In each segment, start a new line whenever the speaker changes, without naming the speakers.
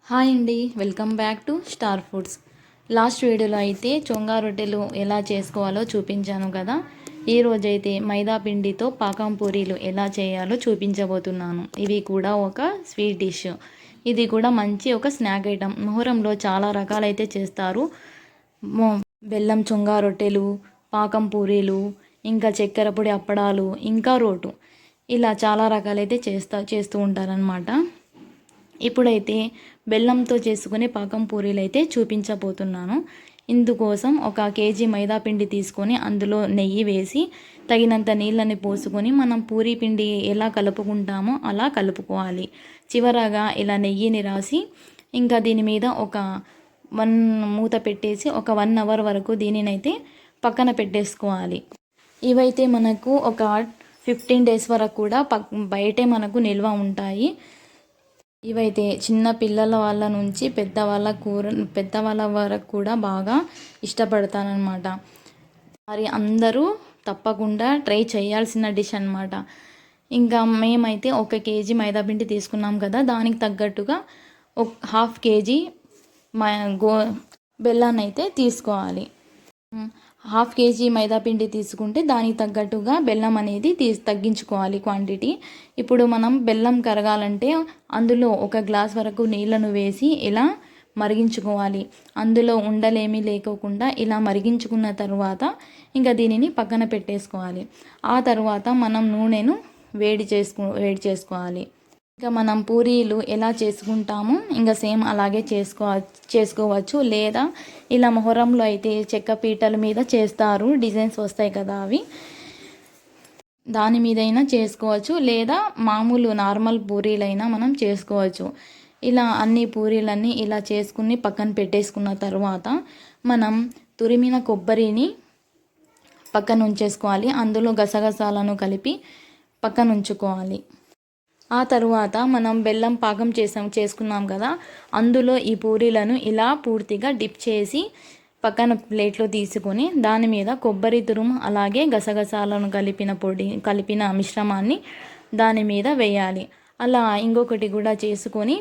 Hi అండి, welcome back to star foods. Last వీడియోలో అయితే చొంగా రొట్టెలు ఎలా చేసుకోవాలో చూపించాను కదా. ఈరోజైతే మైదా పిండితో పాకం పూరీలు ఎలా చేయాలో చూపించబోతున్నాను. ఇవి కూడా ఒక స్వీట్ డిష్. ఇది కూడా మంచి ఒక స్నాక్ ఐటమ్. మొహరంలో చాలా రకాలైతే చేస్తారు. బెల్లం చొంగా రొట్టెలు, పాకం పూరీలు, ఇంకా చక్కెర పొడి అప్పడాలు, ఇంకా రోటు, ఇలా చాలా రకాలైతే చేస్తూ ఉంటారనమాట. ఇప్పుడైతే బెల్లంతో చేసుకునే పాకం పూరీలు అయితే చూపించబోతున్నాను. ఇందుకోసం 1 కేజీ మైదా పిండి తీసుకొని అందులో నెయ్యి వేసి తగినంత నీళ్ళని పోసుకొని మనం పూరీ పిండి ఎలా కలుపుకుంటామో అలా కలుపుకోవాలి. చివరగా ఇలా నెయ్యిని రాసి ఇంకా దీని మీద ఒక మూత పెట్టేసి ఒక 1 అవర్ వరకు దీనినైతే పక్కన పెట్టేసుకోవాలి. ఇవైతే మనకు ఒక 15 డేస్ వరకు కూడా బయటే మనకు నిల్వ ఉంటాయి. ఇవైతే చిన్న పిల్లల వాళ్ళ నుంచి పెద్దవాళ్ళ వరకు కూడా బాగా ఇష్టపడతానన్నమాట. మరి అందరూ తప్పకుండా ట్రై చేయాల్సిన డిష్ అన్నమాట. ఇంకా మేమైతే 1 కేజీ మైదాపిండి తీసుకున్నాం కదా, దానికి తగ్గట్టుగా 1/2 కేజీ బెల్లాన్ని అయితే తీసుకోవాలి. 1/2 కేజీ మైదాపిండి తీసుకుంటే దానికి తగ్గట్టుగా బెల్లం అనేది తగ్గించుకోవాలి క్వాంటిటీ. ఇప్పుడు మనం బెల్లం కరగాలంటే అందులో 1 గ్లాస్ వరకు నీళ్ళను వేసి ఇలా మరిగించుకోవాలి. అందులో ఉండలేమీ లేకోకుండా ఇలా మరిగించుకున్న తర్వాత ఇంకా దీనిని పక్కన పెట్టేసుకోవాలి. ఆ తర్వాత మనం నూనెను వేడి చేసుకోవాలి. ఇంకా మనం పూరీలు ఎలా చేసుకుంటామో ఇంకా సేమ్ అలాగే చేసుకోవచ్చు. లేదా ఇలా మొహరంలో అయితే చెక్క పీటల మీద చేస్తారు, డిజైన్స్ వస్తాయి కదా, అవి దాని మీదైనా చేసుకోవచ్చు. లేదా మామూలు నార్మల్ పూరీలైనా మనం చేసుకోవచ్చు. ఇలా అన్ని పూరీలన్నీ ఇలా చేసుకుని పక్కన పెట్టేసుకున్న తర్వాత మనం తురిమిన కొబ్బరిని పక్కన ఉంచేసుకోవాలి. అందులో గసగసాలను కలిపి పక్కన ఉంచుకోవాలి. ఆ తరువాత మనం బెల్లం పాకం చేసుకున్నాం కదా, అందులో ఈ పూరీలను ఇలా పూర్తిగా డిప్ చేసి పక్కన ప్లేట్లో తీసుకొని దాని మీద కొబ్బరి తురుము అలాగే గసగసాలను కలిపిన మిశ్రమాన్ని దాని మీద వేయాలి. అలా ఇంకొకటి కూడా చేసుకొని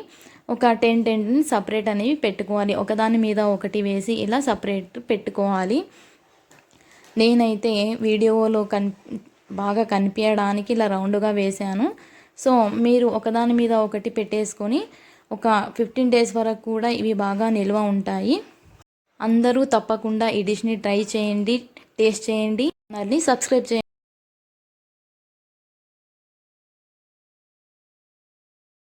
ఒక 10 సపరేట్ అనేవి పెట్టుకోవాలి. ఒకదాని మీద ఒకటి వేసి ఇలా సపరేట్ పెట్టుకోవాలి. నేనైతే వీడియోలో బాగా కనిపించడానికి ఇలా రౌండ్గా వేశాను. సో మీరు ఒకదాని మీద ఒకటి పెట్టేసుకొని ఒక 15 డేస్ వరకు కూడా ఇవి బాగా నిల్వ ఉంటాయి. అందరూ తప్పకుండా ఈ డిష్ని ట్రై చేయండి, టేస్ట్ చేయండి, సబ్స్క్రైబ్ చేయండి.